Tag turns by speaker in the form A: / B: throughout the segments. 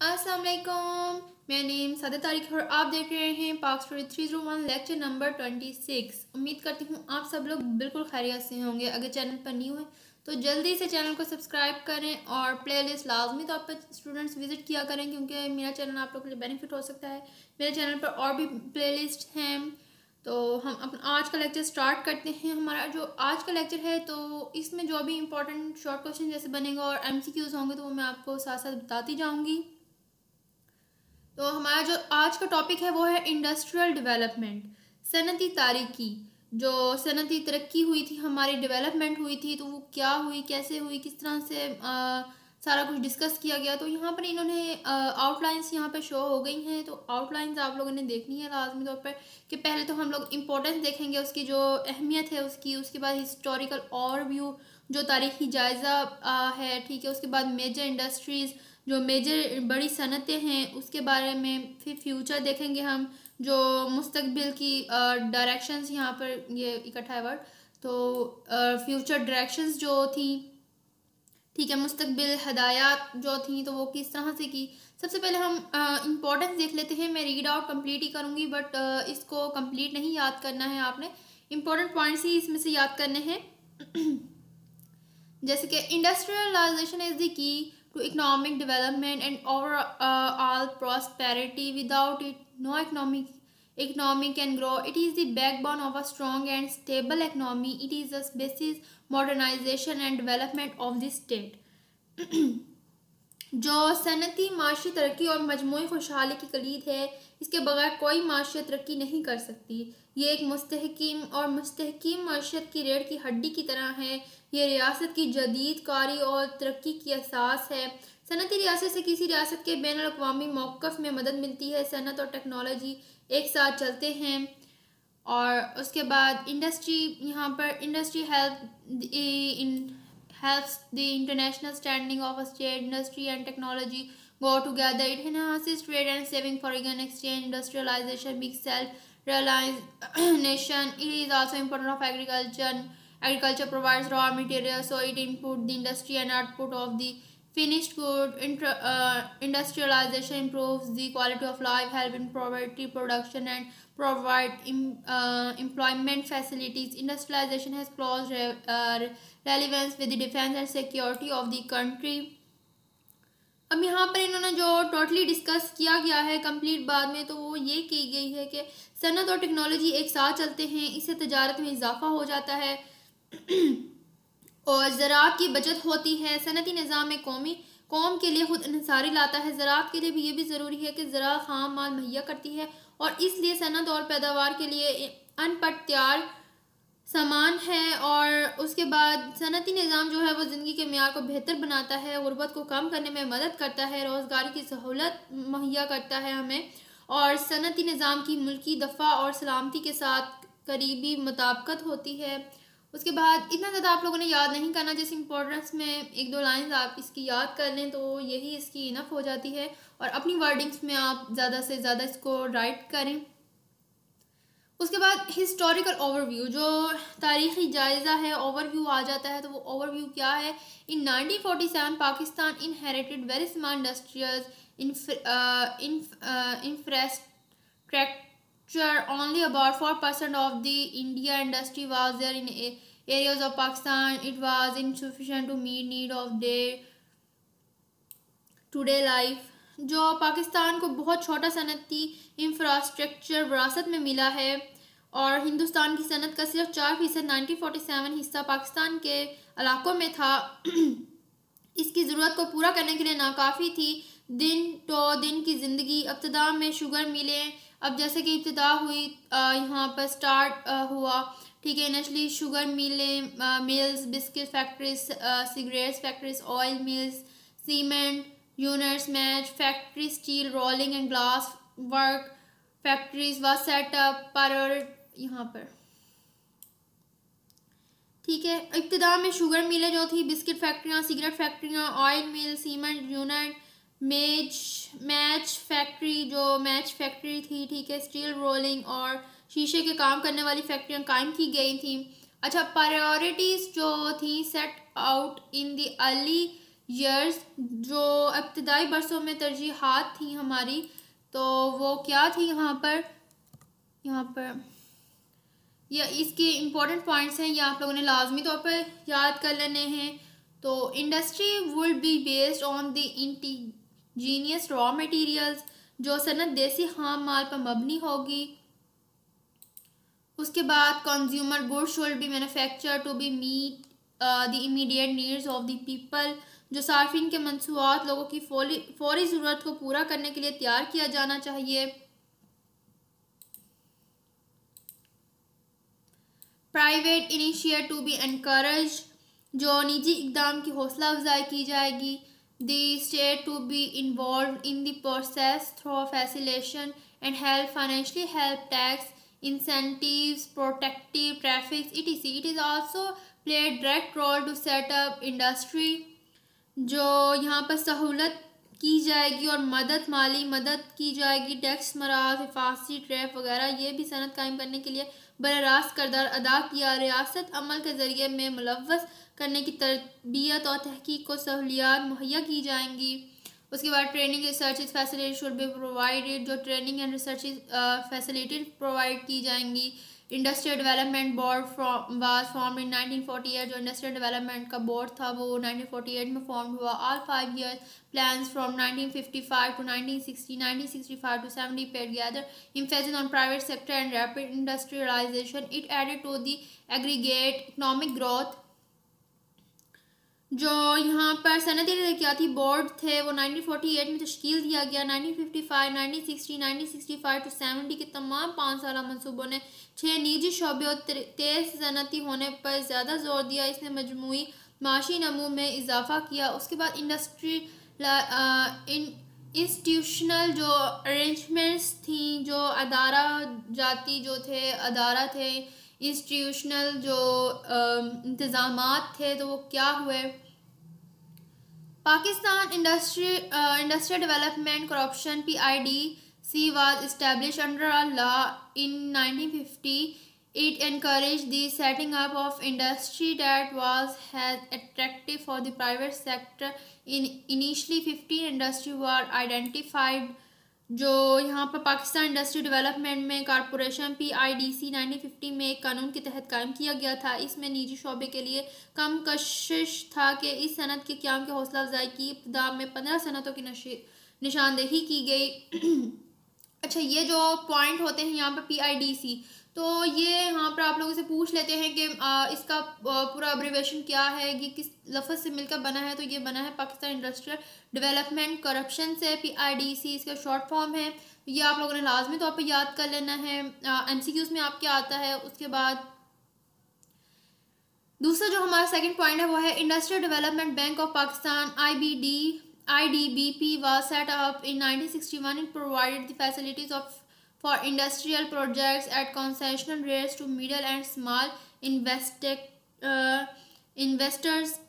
A: अस्सलाम वालेकुम। मेरा नेम सादा तारिक और आप देख रहे हैं पाक स्टोरी 301 लेक्चर नंबर 26। उम्मीद करती हूँ आप सब लोग बिल्कुल खैरियत से होंगे। अगर चैनल पर न्यू है तो जल्दी से चैनल को सब्सक्राइब करें और प्लेलिस्ट लाजमी तौर पर स्टूडेंट्स विजिट किया करें, क्योंकि मेरा चैनल आप लोग के लिए बेनिफिट हो सकता है। मेरे चैनल पर और भी प्लेलिस्ट हैं। तो हम अपना आज का लेक्चर स्टार्ट करते हैं। हमारा जो आज का लेक्चर है तो इसमें जो भी इंपॉर्टेंट शॉर्ट क्वेश्चन जैसे बनेगा और MCQs होंगे तो वो मैं आपको साथ साथ बताती जाऊँगी। तो हमारा जो आज का टॉपिक है वो है इंडस्ट्रियल डेवलपमेंट, सनती तारीकी। जो सनती तरक्की हुई थी, हमारी डेवलपमेंट हुई थी, तो वो क्या हुई, कैसे हुई, किस तरह से सारा कुछ डिस्कस किया गया। तो यहाँ पर इन्होंने आउटलाइंस यहाँ पर शो हो गई हैं। तो आउटलाइंस आप लोगों ने देखनी है लाजमी तौर पर कि पहले तो हम लोग इम्पोर्टेंस देखेंगे उसकी, जो अहमियत है उसकी, उसके बाद हिस्टोरिकल ओवरव्यू, जो तारीखी जायज़ा है, ठीक है। उसके बाद मेजर इंडस्ट्रीज़, जो मेजर बड़ी सनतें हैं उसके बारे में। फिर फ्यूचर देखेंगे हम, जो मुस्तकबिल की डायरेक्शंस, यहाँ पर ये इकट्ठा है वर्ड। तो फ्यूचर डायरेक्शंस जो थी, ठीक है, मुस्तकबिल हदायत जो थी तो वो किस तरह से की। सबसे पहले हम इम्पोर्टेंस देख लेते हैं। मैं रीड आउट कंप्लीट ही करूँगी, बट इसको कंप्लीट नहीं याद करना है, आपने इम्पोर्टेंट पॉइंट्स ही इसमें से याद करने हैं। जैसे कि industrialisation is the key to economic development and overall prosperity. Without it, no economy can grow. It is the backbone of a strong and stable economy. It is the basis modernization and development of the state. जो सनती माशी तरक्की और मजमूई खुशहाली की कलीद है, इसके बगैर कोई माशियत तरक्की नहीं कर सकती। ये एक मुस्तहकीम और मुस्तहकीम माशियत की रीढ़ की हड्डी की तरह है। ये रियासत की जदीद कारी और तरक्की की असास है। सनती रियासत से किसी रियासत के बैन अवी मौक़िफ़ में मदद मिलती है। सनत और टेक्नोलॉजी एक साथ चलते हैं। और उसके बाद इंडस्ट्री, यहाँ पर industry helps the international standing of a state. Industry and technology go together. It enhances trade and saving foreign exchange. Industrialization makes self-reliant nation. It is also important of agriculture. Agriculture provides raw materials, so it input the industry and output of the finished good. Industrialization improves the quality of life, help in poverty production, and provide employment facilities. Industrialization has close relevance with the defense and security of the country. अब यहाँ पर इन्होंने जो totally discuss किया गया है complete बाद में, तो वो ये की गई है कि सनत और टेक्नोलॉजी एक साथ चलते हैं, इससे तजारत में इजाफा हो जाता है और ज़राअत की बचत होती है। सनती निज़ाम में कौम के लिए खुद इंसारी लाता है। ज़राअत के लिए भी ये भी ज़रूरी है कि ज़रा खाम माल मुहैया करती है और इसलिए सनत और पैदावार के लिए अनपट तैयार सामान है। और उसके बाद सनती निज़ाम जो है वो ज़िंदगी के मेयार को बेहतर बनाता है, गुर्बत को कम करने में मदद करता है, रोज़गार की सहूलत मुहैया करता है हमें। और सनती निज़ाम की मुल्की दफ़ा और सलामती के साथ करीबी मुताबिकत होती है। उसके बाद इतना ज़्यादा आप लोगों ने याद नहीं करना, जैसे इंपॉर्टेंस में एक दो लाइंस आप इसकी याद कर लें तो यही इसकी इनफ हो जाती है। और अपनी वर्डिंग्स में आप ज़्यादा से ज़्यादा इसको राइट करें। उसके बाद हिस्टोरिकल ओवरव्यू, जो तारीख़ी जायज़ा है, ओवरव्यू आ जाता है। तो वो ओवरव्यू क्या है? इन 1947 Pakistan inherited very small industrial infrastructure. Only about 4% of the India industry was there in areas of Pakistan. It was insufficient to meet need of today life. जो पाकिस्तान को बहुत छोटा सनती इंफ्रास्ट्रक्चर विरासत में मिला है और हिंदुस्तान की सनत का सिर्फ 4% 1947 हिस्सा पाकिस्तान के इलाकों में था। इसकी ज़रूरत को पूरा करने के लिए नाकाफ़ी थी। दिन तो दिन की ज़िंदगी, इब्तिदा में शुगर मिलें, अब जैसे कि इब्तिदा हुई यहाँ पर स्टार्ट हुआ, ठीक है, initially sugar mills, biscuit factories, cigarettes factories, oil mills, cement units, match factory, steel rolling and glass work factories व सेटअप पर यहाँ पर, ठीक है। इब्तिदा में शुगर मिलें जो थी, बिस्किट फैक्ट्रियाँ, सिगरेट फैक्ट्रियाँ, ऑयल मिल, सीमेंट यूनिट, मैच फैक्ट्री जो मैच फैक्ट्री थी, ठीक है, स्टील रोलिंग और शीशे के काम करने वाली फैक्ट्रियाँ कायम की गई थी। अच्छा, प्रायोरिटीज़ जो थी set out in the early years जो इब्तदाई बरसों में तरजीहात थी हमारी, तो वो क्या थी यहाँ पर या इसके इम्पोर्टेंट पॉइंट्स हैं, ये आप लोगों ने लाजमी तौर पर याद कर लेने हैं। तो industry would be based on the indigenous raw materials, जो सनत देसी खाम माल पर मबनी होगी। उसके बाद consumer goods should be manufacture to be meet the immediate needs of the people, जो सार्फिन के मंसूबात लोगों की फौरी ज़रूरत को पूरा करने के लिए तैयार किया जाना चाहिए। Private initiate to be encourage, जो निजी इकदाम की हौसला अफजाई की जाएगी। The state to be involve in the process through facilitation and help financially help tax incentives, protective traffic, etc. It is also play a direct role to set up industry, जो यहाँ पर सहूलत की जाएगी और माली मदद की जाएगी। टैक्स मराज, हिफाजती ट्रैफ वगैरह, ये भी सनत कायम करने के लिए बर रास्त किरदार अदा किया। रियासत अमल के ज़रिए में मुलव्वस करने की तरबियत और तहकीक को सहूलियात मुहैया की जाएंगी। उसके बाद training research facility should be provided, जो training and research facility provide की जाएंगी। Industrial development board was formed in 1948, जो इंडस्ट्रियल डेवलपमेंट का बोर्ड था वो 1948 में फॉर्म हुआ। All 5 years plans from 1955 to 1960, 1965 to 70 paid greater emphasis on private sector and rapid industrialization. It added to the aggregate economic growth. जो यहाँ पर सनती तरक्याती board थे वो 1948 में तश्कील दिया गया। 1955, 1960, 1965 टू 70 के तमाम 5 साल मंसूबों ने 6 निजी शोबे और तेज सनती होने पर ज़्यादा जोर दिया। इसने मजमूई माशी नमू में इजाफा किया। उसके बाद इंस्टीट्यूशनल जो अरेंजमेंट्स थी, जो अदारा जाती जो थे अदारा थे, इंस्टीट्यूशनल जो इंतज़ामात थे, तो वो क्या हुए। Pakistan industrial development corruption PIDC was establish under a law in 1950. It encouraged the setting up of industry that was as attractive for the private sector. Initially 15 industries were identified, जो यहाँ पर पाकिस्तान इंडस्ट्री डेवलपमेंट में corporation PIDC 1950 में एक कानून के तहत कायम किया गया था। इसमें निजी शोबे के लिए कम कशिश था कि इस सनत के क़याम की हौसला अफजाई की। इब्तिदा में 15 सनतों की निशानदेही की गई। अच्छा, ये जो पॉइंट होते हैं यहाँ पर PIDC, तो ये यहाँ पर आप लोगों से पूछ लेते हैं कि इसका पूरा अब्रीवेशन क्या है, ये किस लफ्ज़ से मिलकर बना है। तो ये बना है पाकिस्तान इंडस्ट्रियल डेवलपमेंट करप्शन से। PIDC इसका शॉर्ट फॉर्म है। ये आप लोगों ने लाजमी तौर पर याद कर लेना है। MCQs में आपके आता है। उसके बाद दूसरा जो हमारा सेकंड पॉइंट है वो है industrial development bank of Pakistan IDBP was set up in 1961. It provided the facilities for industrial projects at concessional rates to middle and small investors.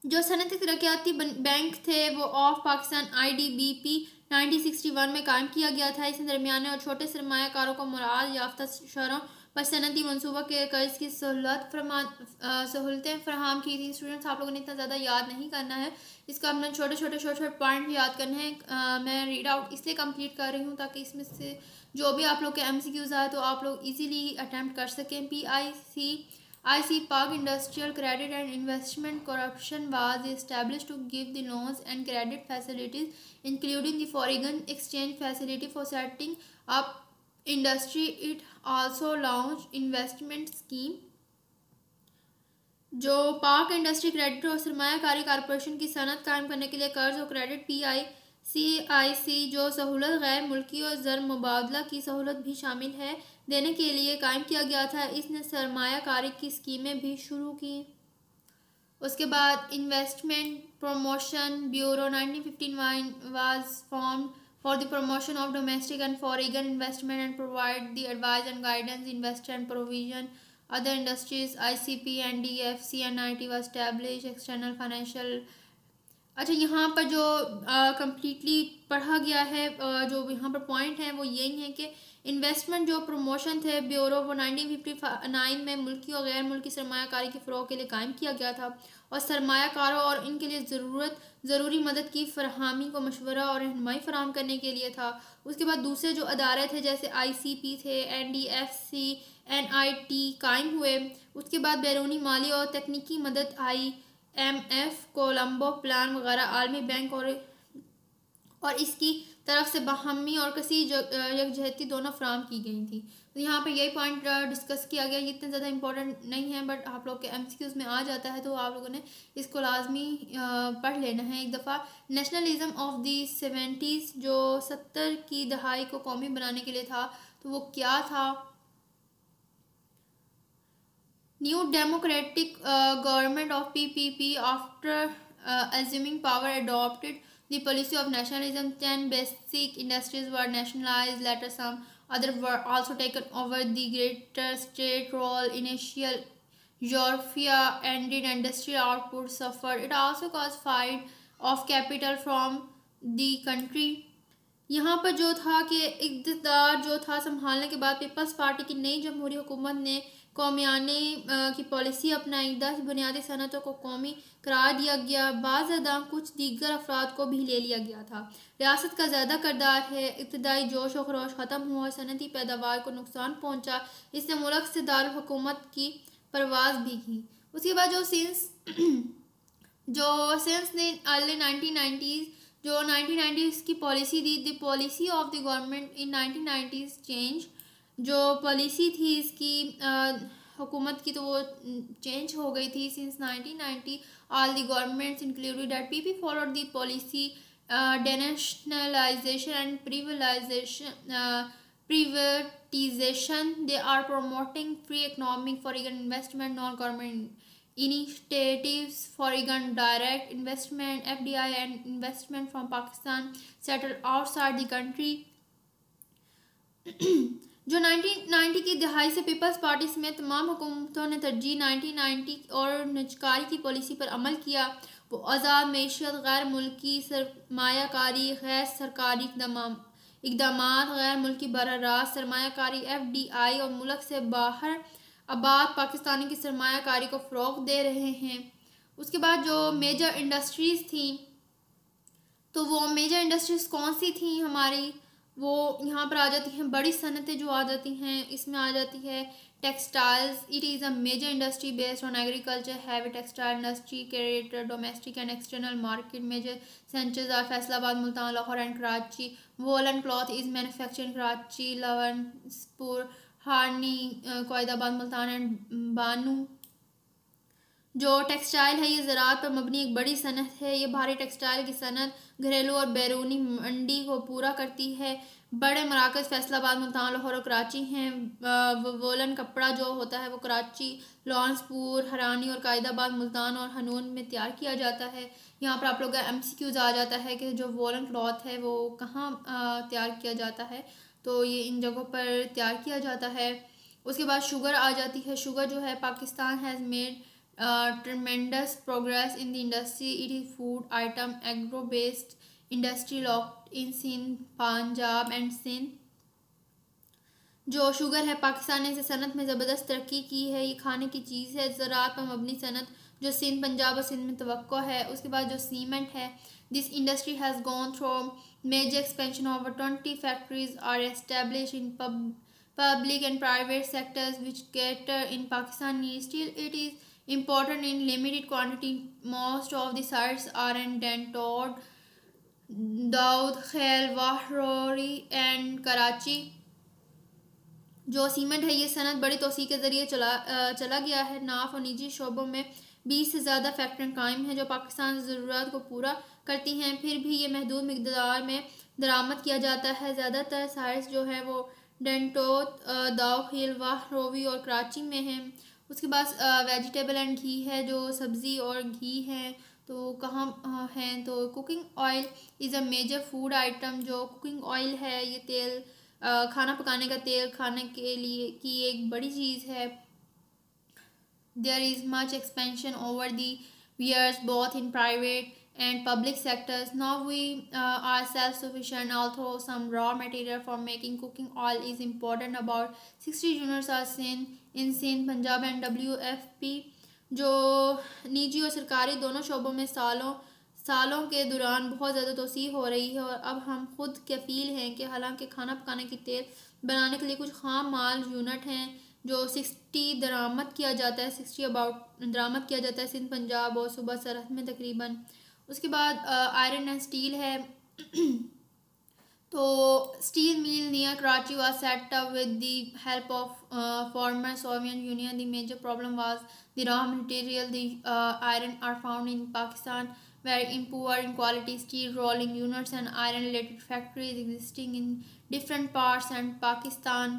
A: जो सनती तरक्याती बैंक थे वो ऑफ पाकिस्तान IDBP 1961 में कायम किया गया था। इसने दरमियाने और छोटे सरमायाकारों को मुराद याफ्ता शहरों पर सनती मनसूबा के कर्ज की सहूलतें फराहम की थी। स्टूडेंट्स, आप लोगों ने इतना ज़्यादा याद नहीं करना है, इसका अपना छोटे छोटे पॉइंट याद करने हैं। मैं रीड आउट इसलिए कंप्लीट कर रही हूँ ताकि इसमें से जो भी आप लोग के MCQs आए तो आप लोग इजीली अटैम्प्ट कर सकें। PIC Pak Industrial Credit and Investment Corporation was established to give the loans and credit facilities, including the foreign exchange facility for setting up industry. It also launched investment scheme, जो पाक industry credit और सरमायाकारी corporation की सनत कायम करने के लिए कर्ज और क्रेडिट। PICIC जो सहूलत गैर मुल्की और ज़र मुबादला की सहूलत भी शामिल है देने के लिए कायम किया गया था। इसने सरमायाकारी की स्कीमें भी शुरू की। उसके बाद investment promotion bureau 1959 was formed for the promotion of domestic and foreign investment and provide the advice and guidance investor and provision other industries. ICP, NDFC and IT was established. External financial अच्छा, यहाँ पर जो completely पढ़ा गया है, जो यहाँ पर पॉइंट है वो यही है कि इन्वेस्टमेंट जो प्रमोशन थे ब्यूरो वो 1959 में मुल्की और गैर मुल्की सरमायाकारी के फ़रोग़ के लिए कायम किया गया था और सरमायाकारों और इनके लिए ज़रूरी मदद की फरहमी को मशवरा और रहनुमाई फराहम करने के लिए था। उसके बाद दूसरे जो अदारे थे जैसे ICP थे, NDFC, NIT कायम हुए। उसके बाद बैरूनी माली और तकनीकी मदद IMF, कोलंबो प्लान वगैरह आलमी बैंक और इसकी तरफ से बाहमी और कसी यकजहती दोनों फ्राहम की गई थी। तो यहाँ पे यही पॉइंट डिस्कस किया गया। ये इतना ज़्यादा इंपॉर्टेंट नहीं है बट आप लोग के MCQs में आ जाता है, तो आप लोगों ने इसको लाजमी पढ़ लेना है एक दफ़ा। नेशनलिज्म ऑफ दी 70s जो 70 की दहाई को कौमी बनाने के लिए था, तो वो क्या था? New democratic government of PPP after assuming power adopted the policy of nationalism. 10 basic industries were nationalized. Later, some others were also taken over. The greater state role initial Euphoria ended, industrial output suffered. It also caused flight of capital from the country. यहाँ पर जो था कि इक़्तिदार जो था संभालने के बाद पीपल्स पार्टी की नई जमहूरी हुकूमत ने कौमियाने की पॉलिसी अपनाई। 10 बुनियादी सनतों को कौमी करार दिया गया। बाज़ कुछ दीगर अफराद को भी ले लिया गया था। रियासत का ज़्यादा किरदार है। इब्तदाई जोश व खरोश ख़त्म हुआ, सनती पैदावार को नुकसान पहुँचा। इसने मुल्क से दारुल हुकूमत की परवाज़ भी की। उसके बाद जो सिंस ने अर्ली 1990s जो 1990s की policy the, the policy of the government in 1990s change. जो पॉलिसी थी इसकी हुकूमत की, तो वो चेंज हो गई थी। Since 1990 all the governments included that PP followed the policy denationalisation and privatization. They are promoting free economic foreign investment, non-government initiatives, foreign direct investment, FDI, and investment from Pakistan settled outside the country. जो 1990 की दहाई से peoples party समेत तमाम हुकूमतों ने तरजीह 1990 और निजकारी की पॉलिसी पर अमल किया। वो आज़ाद मैशियत, गैर मुल्की सरमायाकारी, गैर सरकारी इकदामात, गैर मुल्की बरह रास्त सरमायाकारी FDI और मुल्क से बाहर आबाद पाकिस्तानी की सरमायाकारी को फ़रोग़ दे रहे हैं। उसके बाद जो मेजर इंडस्ट्रीज़ थी, तो वो मेजर इंडस्ट्रीज़ कौन सी थी हमारी, वो यहाँ पर आ जाती हैं। बड़ी सनतें जो आ जाती हैं, इसमें आ जाती है textiles. It is a major industry based on agriculture, heavy textile industry, creator domestic and external market. Major centres are Faisalabad, Multan, Lahore and Karachi. Woollen cloth is manufacture in Karachi, Lawanpur, Harnai, Quaidabad, Multan and Bannu. जो टेक्सटाइल है ये ज़राअत पर मबनी एक बड़ी सनत है। ये भारी टेक्सटाइल की सनत घरेलू और बैरूनी मंडी को पूरा करती है। बड़े मराकज़ फैसलाबाद, मुल्तान, लाहौर और कराची हैं। वोलन कपड़ा जो होता है वो कराची, लॉन्सपुर, हरानी और कायदाबाद, मुल्तान और हनून में तैयार किया जाता है। यहाँ पर आप लोग का MCQs आ जाता है कि जो वोलन क्लॉथ है वो कहाँ तैयार किया जाता है, तो ये इन जगहों पर तैयार किया जाता है। उसके बाद शुगर आ जाती है। शुगर जो है, Pakistan has made tremendous progress in the industry. It is food item, agro based industry locked in Sindh, Punjab and Sindh. जो शुगर है, पाकिस्तान ने इसे सनत में ज़बरदस्त तरक्की की है। ये खाने की चीज़ है। ज़राअत पर मबनी सनत जो सिंध, पंजाब और सिंध में तवक्को है। उसके बाद जो सीमेंट है, this industry has gone through major expansion. Over 20 factories are establish in public and private sectors which cater in Pakistan needs. Still, it is important in limited quantity. Most of the sites are in Dantod, Daud, Khail, Wahrouri and Karachi. जो cement है ये सनत बड़ी तोसी के ज़रिए चला गया है। नाफ और निजी शोबों में 20 से ज़्यादा फैक्ट्रियाँ कायम हैं जो पाकिस्तान की ज़रूरत को पूरा करती हैं। फिर भी ये महदूद मिकदार में दरामद किया जाता है। ज़्यादातर साइट्स जो है वो डेंटोत, दाखिल, वाहरोवी और कराची में है। उसके बाद वेजिटेबल एंड घी है, जो सब्ज़ी और घी है तो कहाँ हैं, तो cooking oil is a major food item. जो कुकिंग ऑयल है ये तेल, खाना पकाने का तेल खाने के लिए की एक बड़ी चीज़ है। There is much expansion over the years both in private and public sectors. Now we are self-sufficient, although some raw material for making cooking oil is important. About 60 units are seen in Sindh, Punjab and WFP, जो निजी और सरकारी दोनों शोबों में सालों के दौरान बहुत ज़्यादा तोसी हो रही है। और अब हम खुद कफील हैं कि हालांकि खाना पकाने की तेल बनाने के लिए कुछ खाम माल यूनिट हैं जो 60 दरामद किया जाता है, 60 अबाउट दरामद किया जाता है सिंध, पंजाब और सूबा सरहद में तकरीबन। उसके बाद आयरन एंड स्टील है। तो steel mill near Karachi was set up with the help of former Soviet Union. The major problem was the raw material. The iron ore found in Pakistan where in poor in quality steel rolling units and iron related factories existing in different parts and Pakistan।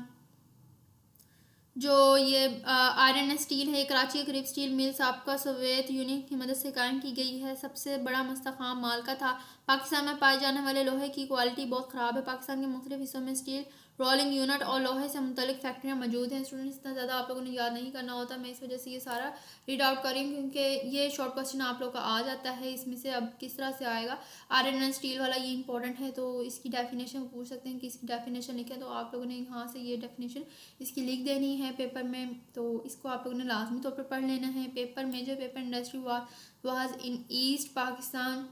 A: जो ये iron and steel है, कराची के करीब steel mill साबका Soviet union की मदद से कायम की गई है। सबसे बड़ा मसला खाम माल का था। पाकिस्तान में पाए जाने वाले लोहे की क्वालिटी बहुत ख़राब है। पाकिस्तान के मुख्तलिफ हिस्सों में स्टील रोलिंग यूनिट और लोहे से मुतल्लिक फैक्ट्रियाँ मौजूद हैं। स्टूडेंट्स, इतना ज़्यादा आप लोगों ने याद नहीं करना होता, मैं इस वजह से ये सारा रीड आउट करी क्योंकि ये शॉर्ट क्वेश्चन आप लोग का आ जाता है। इसमें से अब किस तरह से आएगा, आयरन एंड स्टील वाला ये इंपॉर्टेंट है, तो इसकी डेफिनेशन पूछ सकते हैं कि इसकी डेफिनेशन लिखें, तो आप लोगों ने यहाँ से ये डेफिनेशन इसकी लिख देनी है पेपर में। तो इसको आप लोगों ने लाजमी तौर पर पढ़ लेना है। Paper major paper industry was in East Pakistan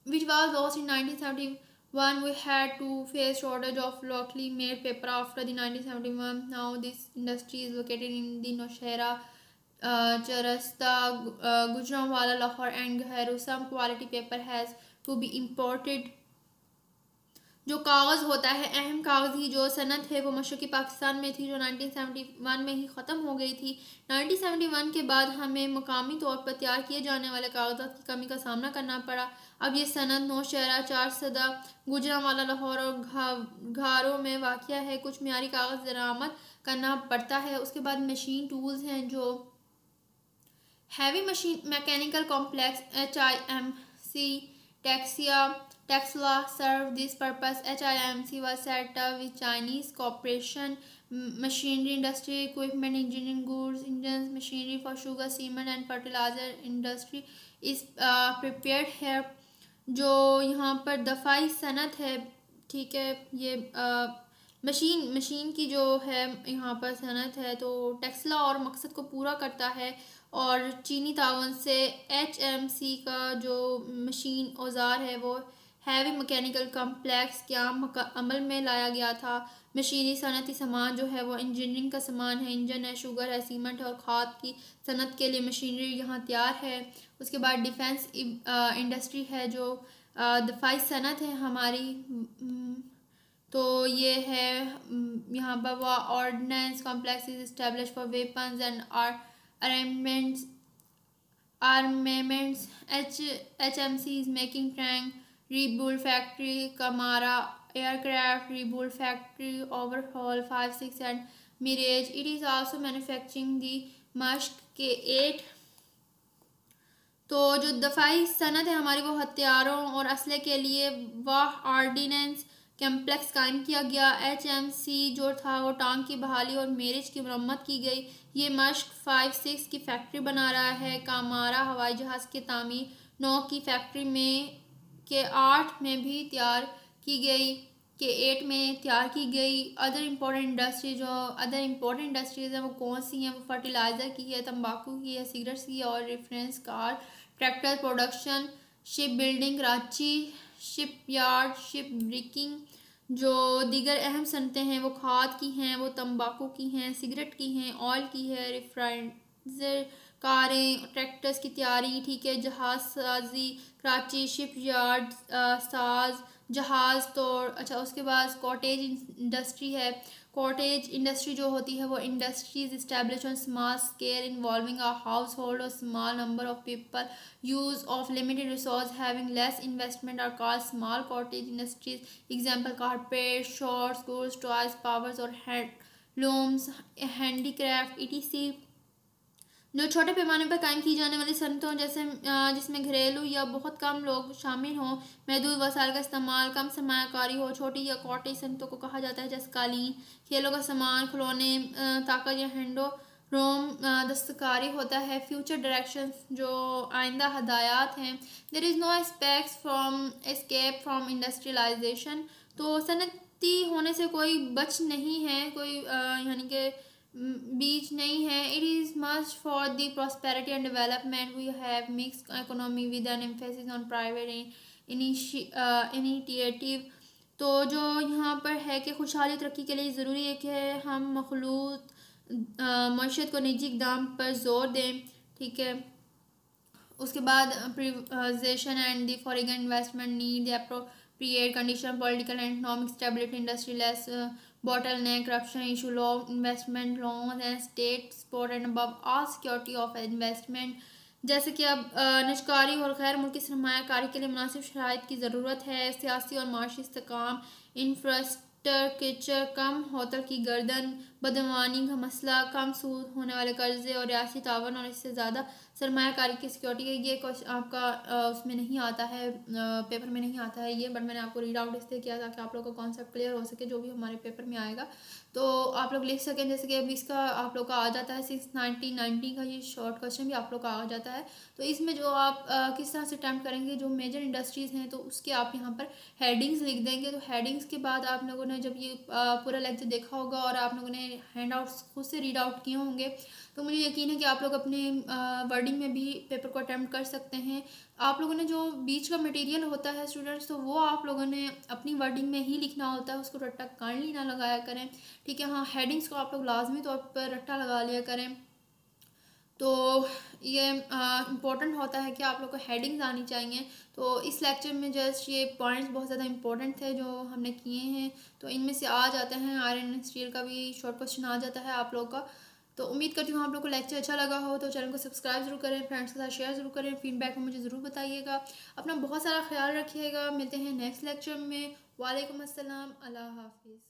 A: which was lost in 1971. We had to face shortage of locally made paper after the 1971. Now this industry is located in the Nowshera, Charasta, Gujranwala, Lahore and Gharu. Some quality paper has to be imported। जो कागज़ होता है, अहम कागज़ी जो सनत है वो मशरक़ी पाकिस्तान में थी, जो 1971 में ही ख़त्म हो गई थी। 1971 के बाद हमें मकामी तौर पर तैयार किए जाने वाले कागज़ात की कमी का सामना करना पड़ा। अब ये सनत नौशहरा, चारसदा, गुजरांवाला, लाहौर और घारों में वाक़ है। कुछ मियारी कागज़ दरामद करना पड़ता है। उसके बाद मशीन टूल्स हैं जो heavy machine mechanical complex HIMC Texla served this purpose. HIMC was set up with Chinese corporation, machinery industry, equipment, engineering goods, engines, machinery for sugar, cement and fertilizer industry is prepared here। जो यहाँ पर दफ़ाई सनत है, ठीक है, ये machine की जो है यहाँ पर सनत है, तो टेक्सला और मकसद को पूरा करता है। और चीनी तावन से HMC का जो मशीन औज़ार है वो हैवी मैकेनिकल कम्प्लेक्स क्याम अमल में लाया गया था। मशीनी सनती सामान जो है वो इंजीनियरिंग का सामान है, इंजन है, शुगर है, सीमेंट है और खाद की सनत के लिए मशीनरी यहाँ तैयार है। उसके बाद डिफेंस इंडस्ट्री है जो दफाई सनत है हमारी, तो ये है यहाँ पर वो ordnance complex is establish for weapons and armaments। HMC is making tank rebuild factory, Kamara aircraft rebuild factory, overhaul 5, 6 and Mirage। It is also manufacturing the Mashq K8। तो जो दफाई सनत है हमारी वो हथियारों और असले के लिए वाह ऑर्डिनेंस कम्प्लेक्स कायम किया गया। HMC जो था वो टांग की बहाली और मेरिज की मरम्मत की गई। ये मश्क 5, 6 की फैक्ट्री बना रहा है। कामारा हवाई जहाज़ के तामीर 9 की फैक्ट्री में के 8 में भी तैयार की गई, के 8 में तैयार की गई। अदर इम्पोर्टेंट इंडस्ट्रीज़ हैं वो कौन सी हैं, वो फर्टिलाइज़र की है, तंबाकू की है, सिगरेट्स की है और reference car, tractor production, ship building Karachi, ship yard, ship breaking. जो दीगर अहम सनतें हैं वो खाद की हैं, वो तंबाकू की हैं, सिगरेट की हैं, ऑयल की है, रिफाइनर, कारें, ट्रैक्टर्स की तैयारी, ठीक है, जहाज़ साजी कराची, शिप यार्ड, साज जहाज़ तोड़। अच्छा, उसके बाद कॉटेज इंडस्ट्री है। कॉटेज इंडस्ट्री जो होती है वो industries establish on small scale involving a household और small number of people, use of limited resource having less investment are called small cottage industries. Example carpet, shorts, goods, toys, powers और handlooms, handicraft ETC। जो छोटे पैमाने पर कायम की जाने वाली सनतों जैसे जिसमें घरेलू या बहुत कम लोग शामिल हों, महदूद वसाइल का इस्तेमाल, कम सरमायाकारी हो, छोटी या कॉटेज सनतों को कहा जाता है, जैसे कालीन, खेलों का सामान, खिलौने, ताकत या रोम दस्तकारी होता है, फ्यूचर डायरेक्शंस जो आइंदा हदायत हैं। There is no aspects from escape from industrialisation, तो सनती होने से कोई बच नहीं है, कोई यानी कि बीच नहीं है। It is must for the prosperity and development we have mix economy with an emphasis on private initiative. तो जो यहाँ पर है कि खुशहाली तरक्की के लिए ज़रूरी है कि हम मखलूत मईशत को निजी इकदाम पर जोर दें। ठीक है, उसके बाद privatisation and the foreign investment need the appropriate condition political and economic stability industry less bottleneck corruption issue law investment loans and state support and above all security of investment. जैसे कि अब निजकारी और गैर मुल्की सरमायाकारी के लिए मुनासिब शराइत की ज़रूरत है। सियासी और माशी इस्तेकाम, इंफ्रास्ट्रक्चर कम, होटल की गर्दन, बदवानी का मसला, कम सूद होने वाले कर्जे और रियासी तावन और इससे ज़्यादा सरमायाकारी की सिक्योरिटी। ये क्वेश्चन आपका उसमें नहीं आता है, पेपर में नहीं आता है ये, बट मैंने आपको रीड आउट इसलिए किया ताकि आप लोग का कॉन्सेप्ट क्लियर हो सके जो भी हमारे पेपर में आएगा तो आप लोग लिख सकें। जैसे कि अभी इसका आप लोग का आ जाता है 619 का ये शॉर्ट क्वेश्चन भी आप लोग का आ जाता है। तो इसमें जो आप किस तरह से अटैम्प्ट करेंगे, जो मेजर इंडस्ट्रीज़ हैं तो उसके आप यहाँ पर हेडिंग्स लिख देंगे। तो हेडिंग्स के बाद आप लोगों ने जब ये पूरा लेक्चर देखा होगा और आप लोगों ने हैंड आउट्स खुद से रीड आउट किए होंगे तो मुझे यकीन है कि आप लोग अपने वर्डिंग में भी पेपर को अटैम्प्ट कर सकते हैं। आप लोगों ने जो बीच का मटेरियल होता है स्टूडेंट्स, तो वो आप लोगों ने अपनी वर्डिंग में ही लिखना होता है, उसको रट्टा काइंडली ना लगाया करें। ठीक है, हाँ हेडिंग्स को आप लोग लाजमी तौर पर रट्टा लगा लिया करें। तो ये इम्पोर्टेंट होता है कि आप लोग को हेडिंग्स आनी चाहिए। तो इस लेक्चर में जस्ट ये पॉइंट्स बहुत ज़्यादा इंपॉर्टेंट थे जो हमने किए हैं, तो इनमें से आ जाते हैं। आयरन एंड स्टील का भी शॉर्ट क्वेश्चन आ जाता है आप लोग का। तो उम्मीद करती हूँ आप लोग को लेक्चर अच्छा लगा हो, तो चैनल को सब्सक्राइब जरूर करें, फ्रेंड्स के साथ शेयर जरूर करें, फीडबैक में मुझे ज़रूर बताइएगा। अपना बहुत सारा ख्याल रखिएगा, मिलते हैं नेक्स्ट लेक्चर में। वालेकुम अस्सलाम, अल्लाह हाफिज़।